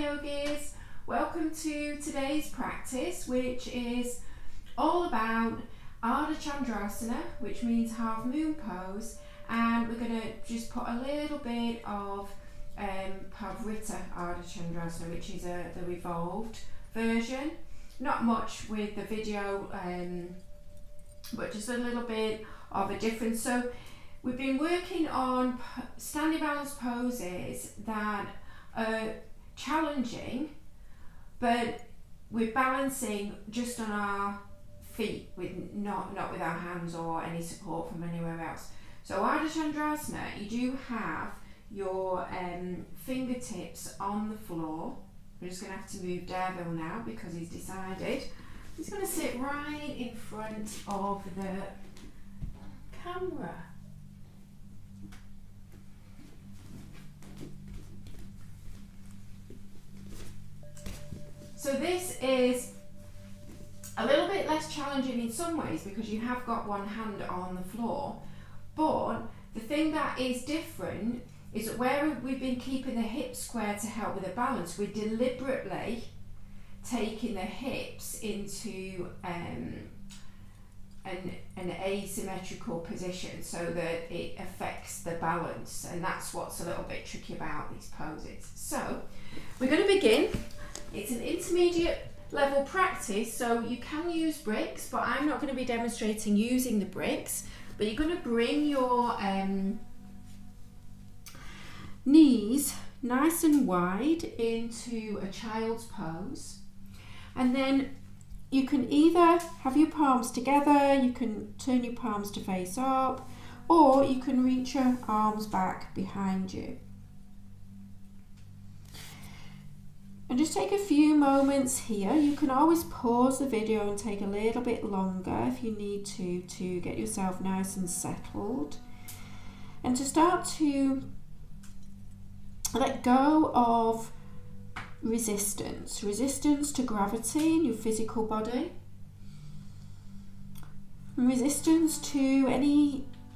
yogis, welcome to today's practice, which is all about Ardha Chandrasana, which means half moon pose, and we're going to just put a little bit of Ardha Chandrasana, which is the revolved version. Not much with the video, but just a little bit of a difference. So we've been working on standing balance poses that are challenging, but we're balancing just on our feet, with not with our hands or any support from anywhere else. So Ardha Chandrasana, you do have your fingertips on the floor. We're just going to have to move Darville now because he's decided he's going to sit right in front of the camera. So this is a little bit less challenging in some ways because you have got one hand on the floor, but the thing that is different is that where we've been keeping the hips square to help with the balance, we're deliberately taking the hips into an asymmetrical position so that it affects the balance, and that's what's a little bit tricky about these poses. So we're going to begin. It's an intermediate level practice, so you can use bricks, but I'm not going to be demonstrating using the bricks, but you're going to bring your knees nice and wide into a child's pose, and then you can either have your palms together, you can turn your palms to face up, or you can reach your arms back behind you. And just take a few moments here. You can always pause the video and take a little bit longer if you need to get yourself nice and settled. And to start to let go of resistance to gravity in your physical body. Resistance to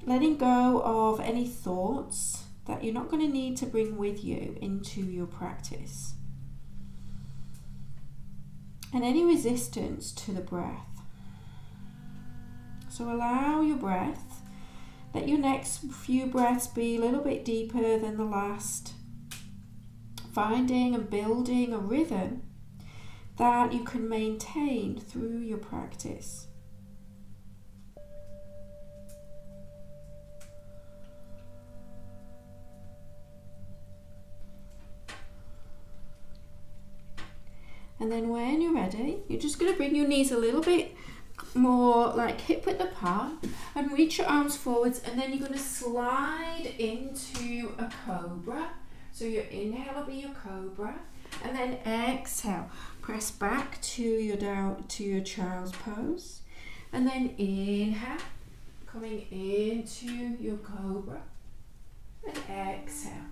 letting go of any thoughts that you're not going to need to bring with you into your practice. And any resistance to the breath. So allow your breath, let your next few breaths be a little bit deeper than the last, finding and building a rhythm that you can maintain through your practice. And then when you're ready, you're just going to bring your knees a little bit more like hip width apart and reach your arms forwards, and then you're going to slide into a cobra. So your inhale will be your cobra, and then exhale, press back to your child's pose, and then inhale, coming into your cobra, and exhale,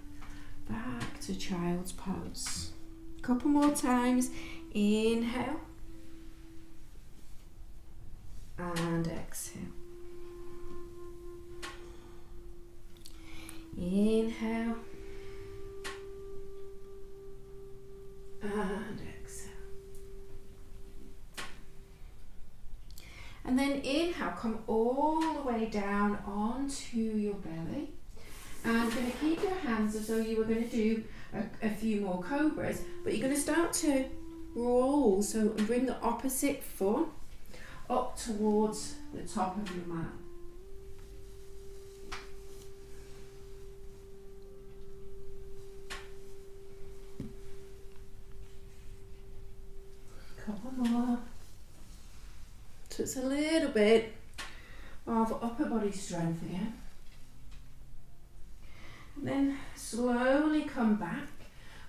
back to child's pose. A couple more times. Inhale and exhale. Inhale and exhale. And then inhale, come all the way down onto your belly. And you're going to keep your hands as though you were going to do a few more cobras, but you're going to start to roll, so bring the opposite foot up towards the top of your mat. Couple more. So it's a little bit of upper body strength again. And then slowly come back.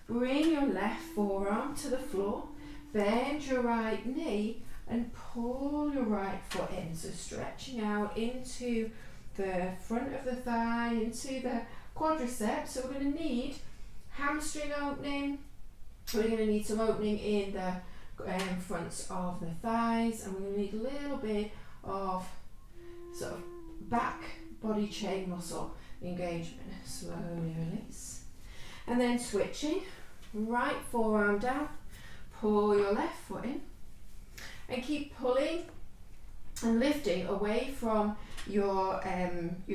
Bring your left forearm to the floor, bend your right knee and pull your right foot in. So stretching out into the front of the thigh, into the quadriceps. So we're going to need hamstring opening, we're going to need some opening in the fronts of the thighs, and we're going to need a little bit of sort of back body chain muscle engagement. Slowly release. And then switching right forearm down, pull your left foot in, and keep pulling and lifting away from your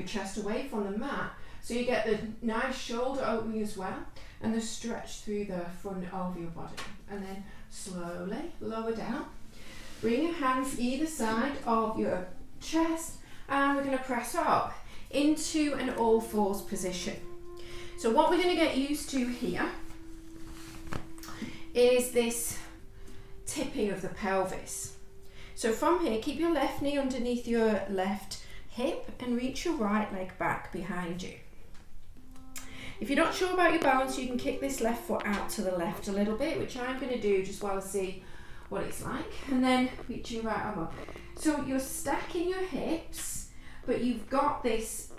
chest, away from the mat, so you get the nice shoulder opening as well, and the stretch through the front of your body. And then slowly lower down. Bring your hands either side of your chest, and we're going to press up into an all fours position. So what we're going to get used to here is this tipping of the pelvis. So from here, keep your left knee underneath your left hip and reach your right leg back behind you. If you're not sure about your balance, you can kick this left foot out to the left a little bit, which I'm going to do just while I see what it's like, and then reach your right arm up. So you're stacking your hips, but you've got this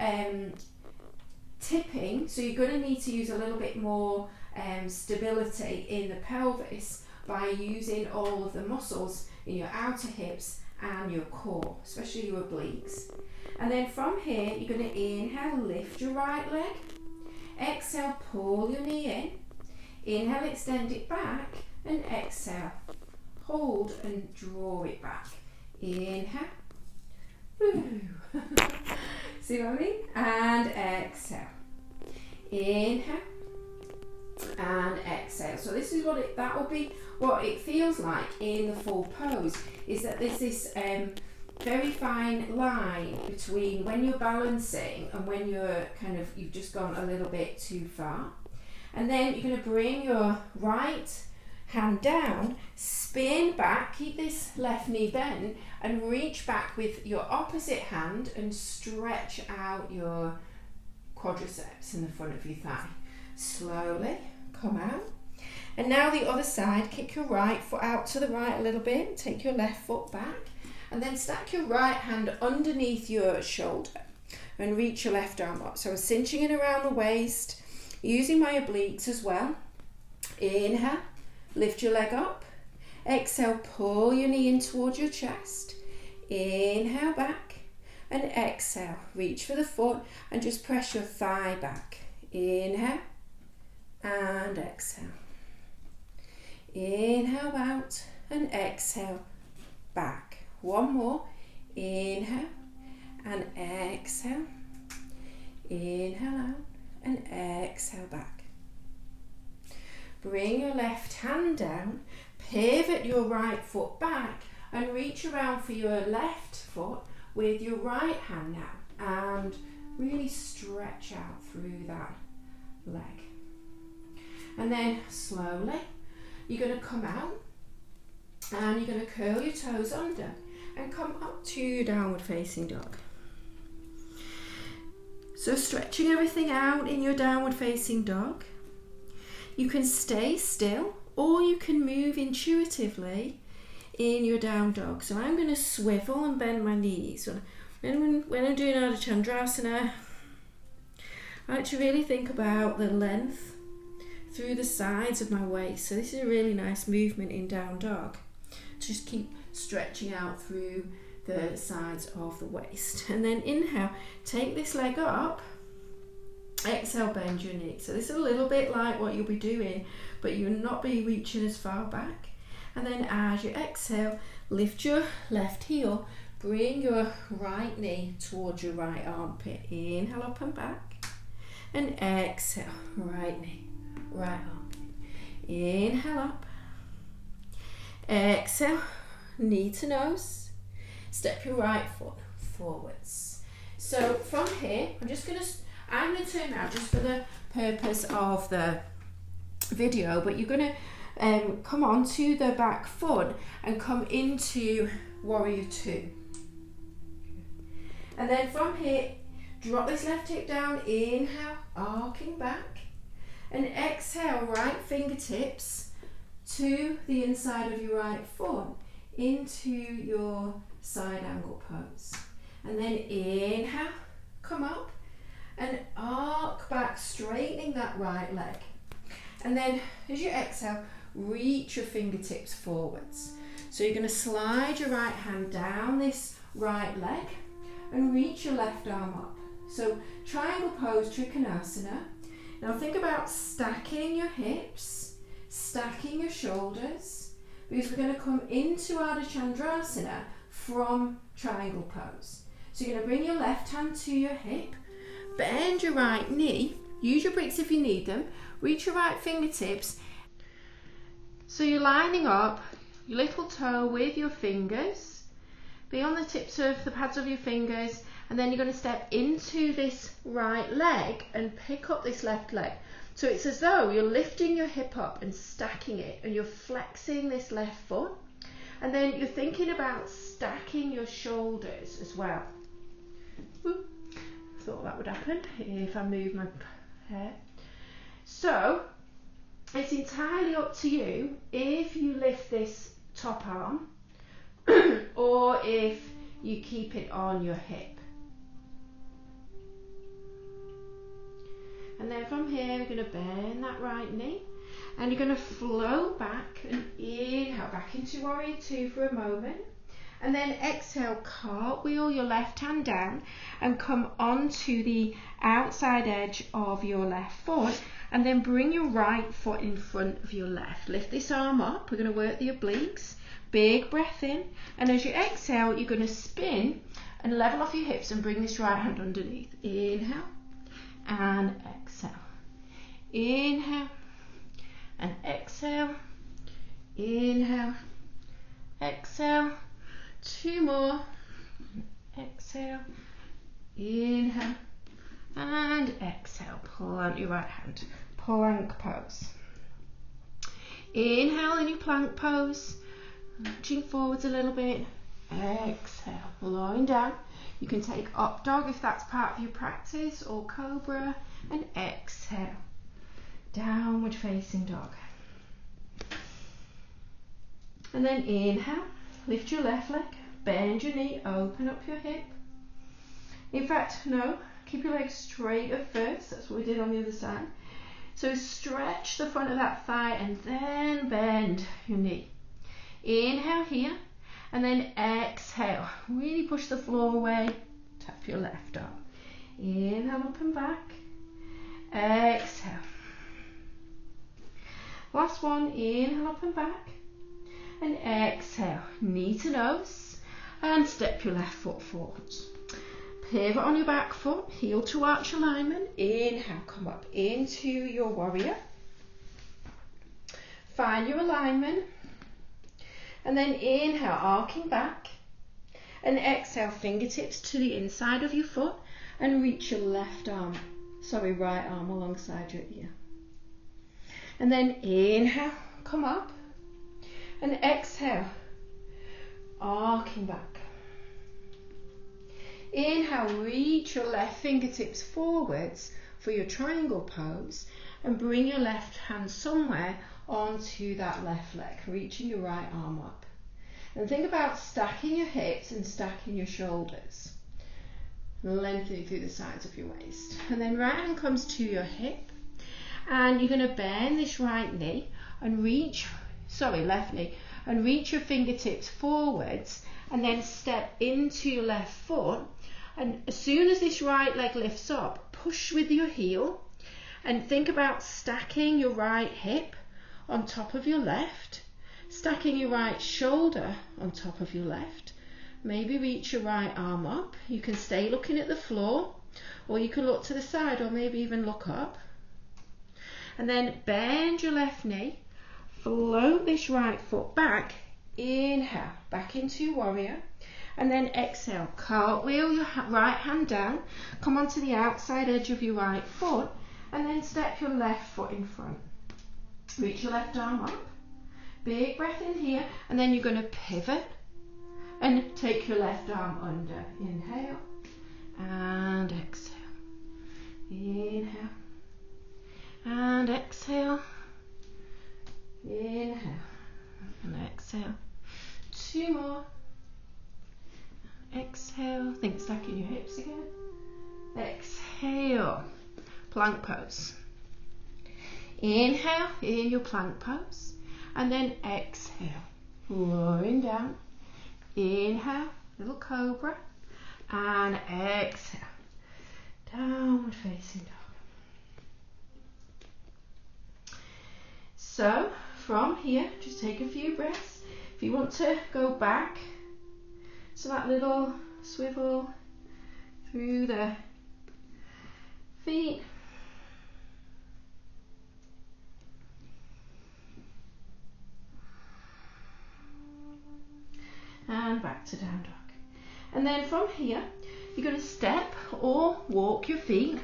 tipping, so you're going to need to use a little bit more stability in the pelvis by using all of the muscles in your outer hips and your core, especially your obliques. And then from here, you're going to inhale, lift your right leg. Exhale, pull your knee in. Inhale, extend it back, and exhale, hold and draw it back. Inhale. Woo. See what I mean? And exhale. Inhale and exhale. So this is what that will be what it feels like in the full pose, is that there's this very fine line between when you're balancing and when you're you've just gone a little bit too far. And then you're going to bring your right hand down, spin back, keep this left knee bent, and reach back with your opposite hand and stretch out your quadriceps in the front of your thigh. Slowly come out. And now the other side, kick your right foot out to the right a little bit, take your left foot back, and then stack your right hand underneath your shoulder and reach your left arm up. So I'm cinching it around the waist, using my obliques as well. Inhale, lift your leg up. Exhale, pull your knee in towards your chest. Inhale back, and exhale, reach for the foot and just press your thigh back. Inhale and exhale. Inhale out and exhale back. One more. Inhale and exhale. Inhale out and exhale back. Bring your left hand down, pivot your right foot back and reach around for your left foot with your right hand now, and really stretch out through that leg. And then slowly you're going to come out and you're going to curl your toes under and come up to your downward facing dog. So stretching everything out in your downward facing dog. You can stay still or you can move intuitively in your down dog. So I'm going to swivel and bend my knees. When I'm doing Ardha Chandrasana, I like to really think about the length through the sides of my waist. So this is a really nice movement in down dog. Just keep stretching out through the sides of the waist. And then inhale, take this leg up. Exhale, bend your knee. So this is a little bit like what you'll be doing, but you'll not be reaching as far back. And then as you exhale, lift your left heel, bring your right knee towards your right armpit. Inhale up and back. And exhale, right knee, right armpit. Inhale up. Exhale, knee to nose. Step your right foot forwards. So from here, I'm going to turn now just for the purpose of the video, but you're going to come onto the back foot and come into Warrior Two. And then from here, drop this left hip down, inhale, arcing back, and exhale, right fingertips to the inside of your right foot into your side angle pose. And then inhale, come up and arc back, straightening that right leg. And then as you exhale, reach your fingertips forwards. So you're going to slide your right hand down this right leg and reach your left arm up. So triangle pose, Trikonasana. Now think about stacking your hips stacking your shoulders because we're going to come into Ardha Chandrasana from triangle pose. So you're going to bring your left hand to your hip, bend your right knee, use your bricks if you need them, reach your right fingertips. So you're lining up your little toe with your fingers, be on the tips of the pads of your fingers, and then you're going to step into this right leg and pick up this left leg. So it's as though you're lifting your hip up and stacking it, and you're flexing this left foot, and then you're thinking about stacking your shoulders as well. Whoop. Thought that would happen if I move my hair. So it's entirely up to you if you lift this top arm or if you keep it on your hip. And then from here, we're going to bend that right knee, and you're going to float back and inhale back into Warrior Two for a moment, and then exhale, cartwheel your left hand down and come onto the outside edge of your left foot, and then bring your right foot in front of your left. Lift this arm up, we're going to work the obliques, big breath in, and as you exhale, you're going to spin and level off your hips and bring this right hand underneath. Inhale and exhale. Inhale and exhale. Inhale, exhale. Two more. Exhale. Inhale and exhale. Plant your right hand. Plank pose. Inhale in your plank pose. Reaching forwards a little bit. Exhale. Lying down. You can take up dog if that's part of your practice, or cobra, and exhale. Downward facing dog. And then inhale, lift your left leg, bend your knee, open up your hip. In fact, no, keep your legs straight at first, that's what we did on the other side. So stretch the front of that thigh and then bend your knee. Inhale here. And then exhale, really push the floor away, tap your left arm. Inhale up and back, exhale. Last one, inhale up and back, and exhale, knee to nose, and step your left foot forwards. Pivot on your back foot, heel to arch alignment, inhale, come up into your warrior. Find your alignment. And then inhale, arcing back, and exhale, fingertips to the inside of your foot, and reach your right arm alongside your ear. And then inhale, come up, and exhale, arcing back. Inhale, reach your left fingertips forwards for your triangle pose, and bring your left hand somewhere onto that left leg, reaching your right arm up. And think about stacking your hips and stacking your shoulders, lengthening through the sides of your waist. And then right hand comes to your hip, and you're going to bend this right knee and left knee, and reach your fingertips forwards, and then step into your left foot. And as soon as this right leg lifts up, push with your heel, and think about stacking your right hip on top of your left, stacking your right shoulder on top of your left. Maybe reach your right arm up. You can stay looking at the floor, or you can look to the side, or maybe even look up. And then bend your left knee, float this right foot back, inhale, back into warrior, and then exhale, cartwheel your right hand down, come onto the outside edge of your right foot, and then step your left foot in front. Reach your left arm up, big breath in here, and then you're going to pivot and take your left arm under. Inhale and exhale. Inhale and exhale. Inhale and exhale. Two more. Exhale. Think stacking your hips again. Exhale. Plank pose. Inhale in your plank pose, and then exhale, lowering down. Inhale, little cobra, and exhale, downward facing dog. So from here, just take a few breaths. If you want to go back to that little swivel through the feet, and back to down dog. And then from here, you're going to step or walk your feet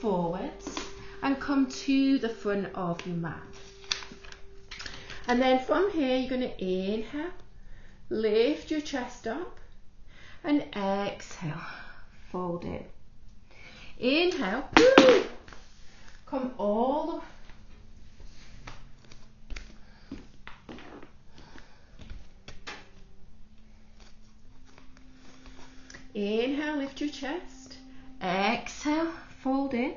forwards and come to the front of your mat. And then from here, you're going to inhale, lift your chest up, and exhale, fold in. Inhale, come all the way. Inhale, lift your chest. Exhale, fold in.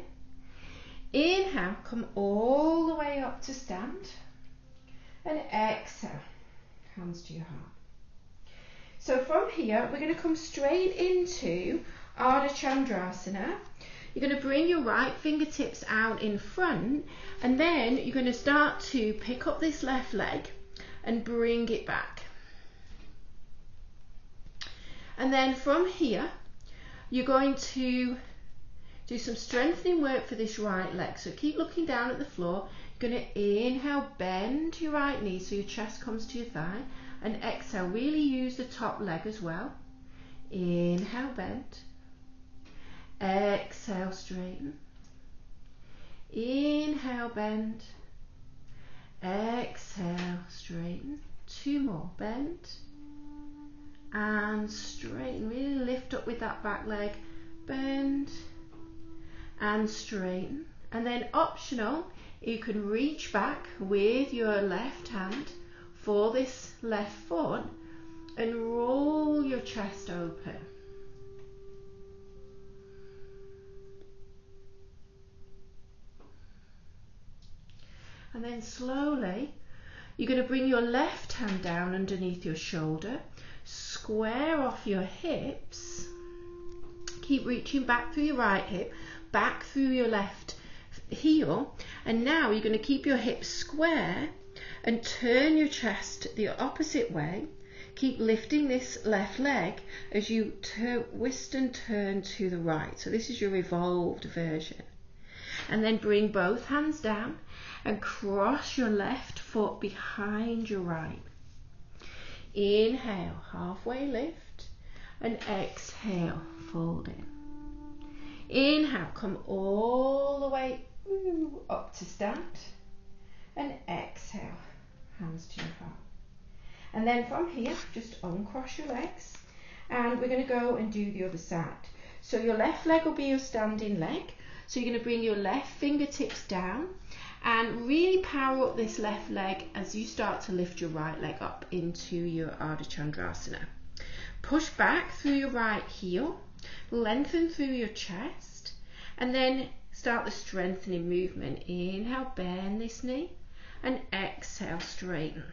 Inhale, come all the way up to stand. And exhale, hands to your heart. So from here, we're going to come straight into Ardha Chandrasana. You're going to bring your right fingertips out in front, and then you're going to start to pick up this left leg and bring it back. And then from here, you're going to do some strengthening work for this right leg. So keep looking down at the floor. You're going to inhale, bend your right knee so your chest comes to your thigh. And exhale, really use the top leg as well. Inhale, bend. Exhale, straighten. Inhale, bend. Exhale, straighten. Two more, bend. And straighten, really lift up with that back leg, bend and straighten. And then optional, you can reach back with your left hand for this left foot and roll your chest open. And then slowly, you're going to bring your left hand down underneath your shoulder, square off your hips, keep reaching back through your right hip, back through your left heel, and now you're going to keep your hips square and turn your chest the opposite way. Keep lifting this left leg as you twist and turn to the right. So this is your revolved version. And then bring both hands down and cross your left foot behind your right. Inhale, halfway lift, and exhale, fold in. Inhale, come all the way up to stand, and exhale, hands to your heart. And then from here, just uncross your legs, and we're going to go and do the other side. So your left leg will be your standing leg. So you're going to bring your left fingertips down and really power up this left leg as you start to lift your right leg up into your Ardha Chandrasana. Push back through your right heel, lengthen through your chest, and then start the strengthening movement. Inhale, bend this knee, and exhale, straighten.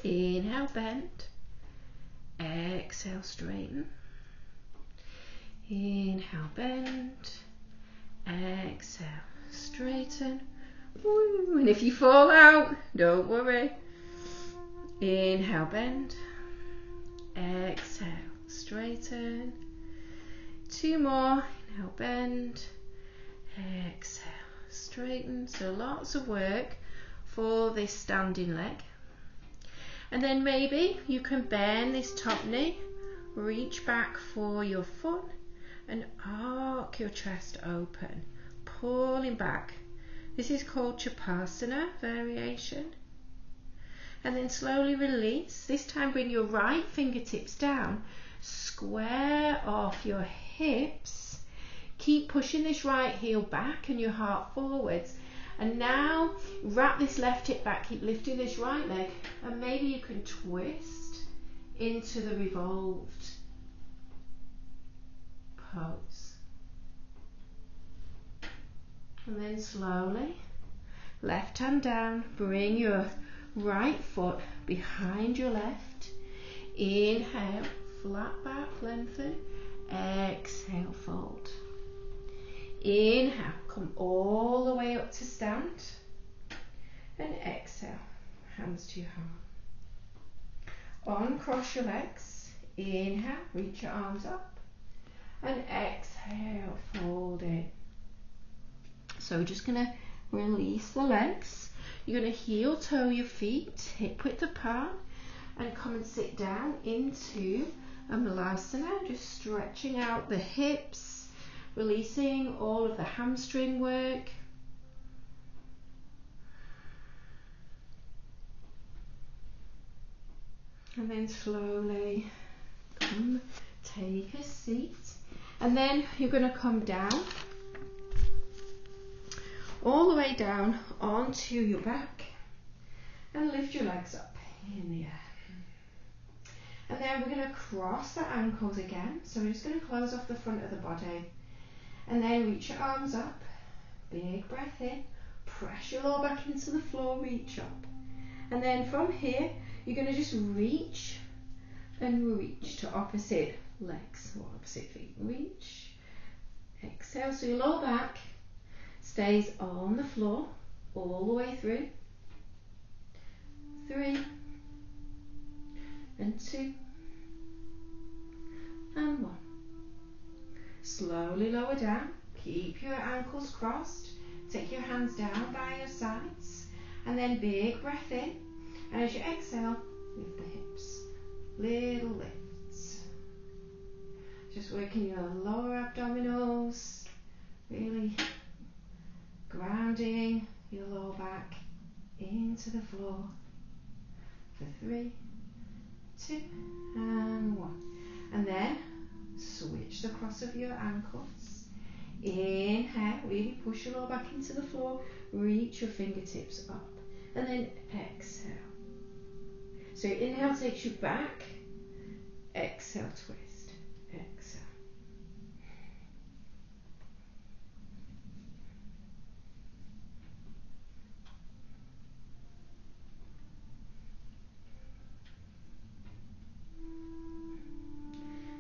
Inhale, bend. Exhale, straighten. Inhale, bend. Exhale, straighten. Woo. And if you fall out, don't worry. Inhale, bend. Exhale, straighten. Two more. Inhale, bend. Exhale, straighten. So lots of work for this standing leg. And then maybe you can bend this top knee, reach back for your foot, and arc your chest open, pulling back. This is called Chapasana variation. And then slowly release. This time bring your right fingertips down, square off your hips. Keep pushing this right heel back and your heart forwards. And now wrap this left hip back, keep lifting this right leg, and maybe you can twist into the revolved pose. And then slowly, left hand down, bring your right foot behind your left. Inhale, flat back, lengthen. Exhale, fold. Inhale, come all the way up to stand. And exhale. exhale, hands to your heart. Uncross your legs, inhale, reach your arms up, and exhale, fold in. So we're just going to release the legs. You're going to heel toe your feet, hip width apart, and come and sit down into a Malasana, just stretching out the hips, releasing all of the hamstring work. And then slowly come, take a seat. And then you're going to come down, all the way down onto your back, and lift your legs up in the air. And then we're going to cross the ankles again. So we're just going to close off the front of the body. And then reach your arms up. Big breath in. Press your lower back into the floor, reach up. And then from here, you're going to just reach and reach to opposite legs or opposite feet. Reach. Exhale. So your lower back stays on the floor all the way through. 3 and 2 and 1. Slowly lower down. Keep your ankles crossed. Take your hands down by your sides. And then big breath in. And as you exhale, lift the hips. Little lifts. Just working your lower abdominals. Really grounding your lower back into the floor. For 3, 2 and 1. And then switch the cross of your ankles. Inhale, really push your lower back into the floor. Reach your fingertips up. And then exhale. So inhale takes you back. Exhale, twist. Exhale.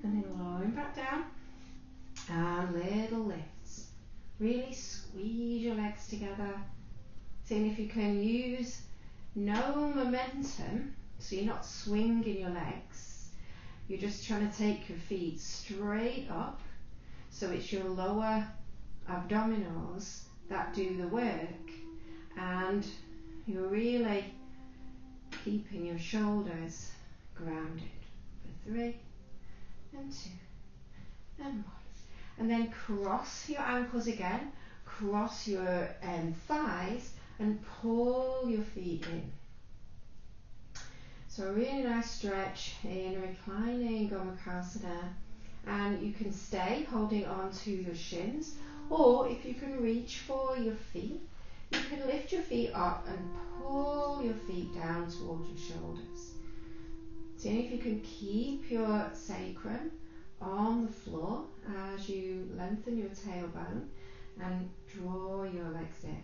And then lowering back down. And little lifts. Really squeeze your legs together. Seeing if you can use no momentum, so you're not swinging your legs. You're just trying to take your feet straight up. So it's your lower abdominals that do the work. And you're really keeping your shoulders grounded. For 3 and 2 and 1. And then cross your ankles again, cross your thighs and pull your feet in. So a really nice stretch in reclining Gomukhasana, and you can stay holding on to your shins, or if you can reach for your feet, you can lift your feet up and pull your feet down towards your shoulders. See if you can keep your sacrum on the floor as you lengthen your tailbone and draw your legs in.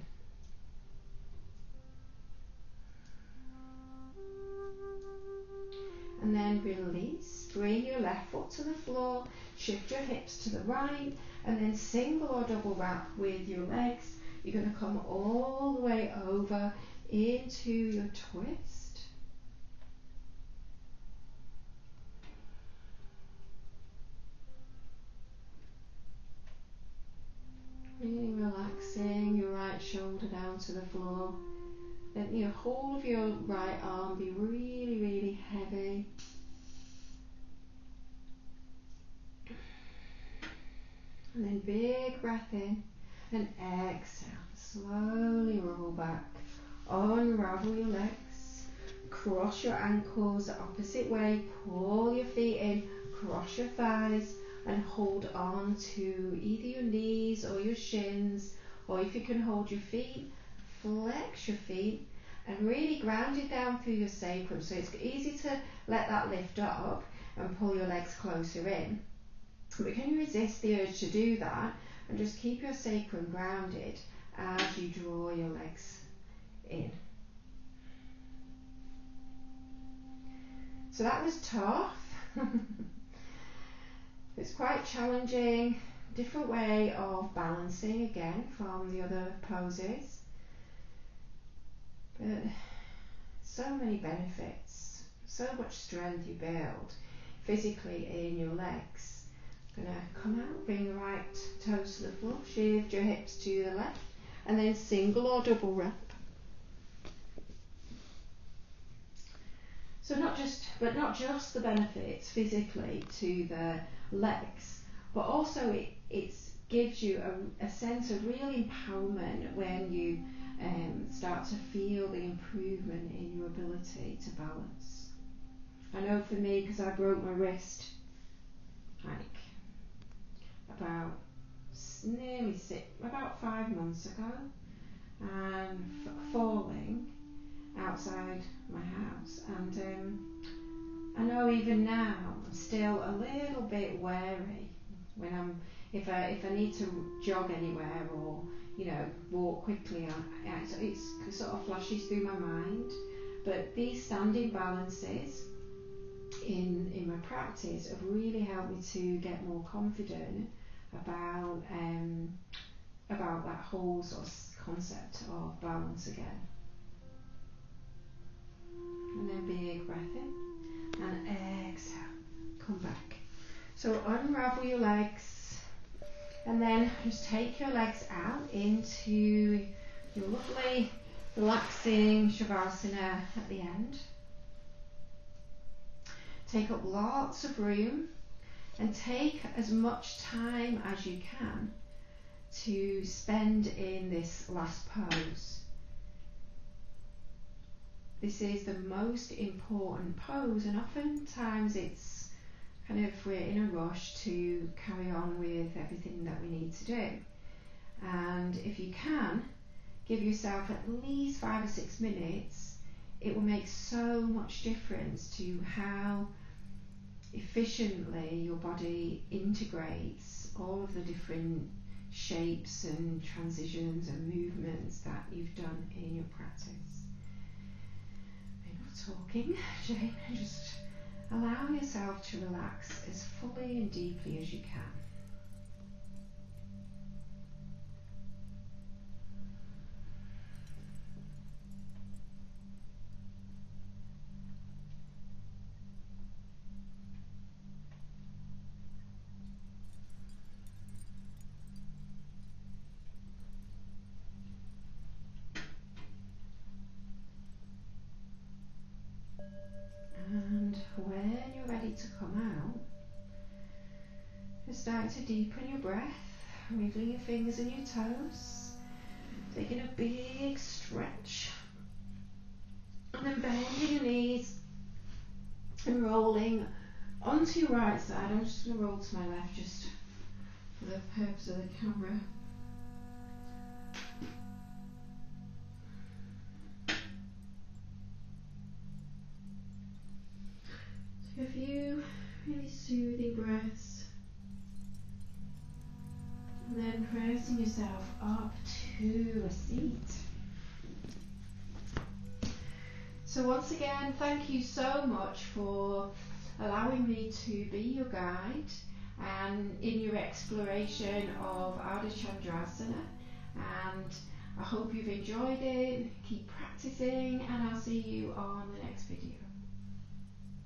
And then release, bring your left foot to the floor, shift your hips to the right, and then single or double wrap with your legs. You're going to come all the way over into your twist. Really relaxing your right shoulder down to the floor. Let your whole of your right arm be really, really heavy. And then big breath in and exhale. Slowly roll back. Unravel your legs. Cross your ankles the opposite way. Pull your feet in. Cross your thighs and hold on to either your knees or your shins. Or if you can hold your feet, flex your feet and really ground it down through your sacrum. So it's easy to let that lift up and pull your legs closer in. But can you resist the urge to do that and just keep your sacrum grounded as you draw your legs in? So that was tough. It's quite challenging, different way of balancing again from the other poses. But so many benefits, so much strength you build physically in your legs. Gonna come out, bring the right toes to the floor, shift your hips to the left, and then single or double wrap. So not just the benefits physically to the legs, but also it gives you a sense of real empowerment when you start to feel the improvement in your ability to balance. I know for me, because I broke my wrist about 5 months ago, and falling outside my house, and I know even now I'm still a little bit wary when if I need to jog anywhere or walk quickly. It sort of flashes through my mind, but these standing balances in my practice have really helped me to get more confident about that whole sort of concept of balance again. And then big breath in and exhale, come back. So unravel your legs and then just take your legs out into your lovely relaxing Shavasana at the end. Take up lots of room and take as much time as you can to spend in this last pose. This is the most important pose, and oftentimes it's we're in a rush to carry on with everything that we need to do. And if you can, give yourself at least 5 or 6 minutes. It will make so much difference to how efficiently your body integrates all of the different shapes and transitions and movements that you've done in your practice. We're not talking, Jane, just allow yourself to relax as fully and deeply as you can. And when you're ready to come out, just start to deepen your breath, wiggling your fingers and your toes, taking a big stretch, and then bending your knees and rolling onto your right side. I'm just going to roll to my left just for the purpose of the camera. A few really soothing breaths, and then pressing yourself up to a seat. So once again, thank you so much for allowing me to be your guide and in your exploration of Ardha Chandrasana, and I hope you've enjoyed it. Keep practicing, and I'll see you on the next video.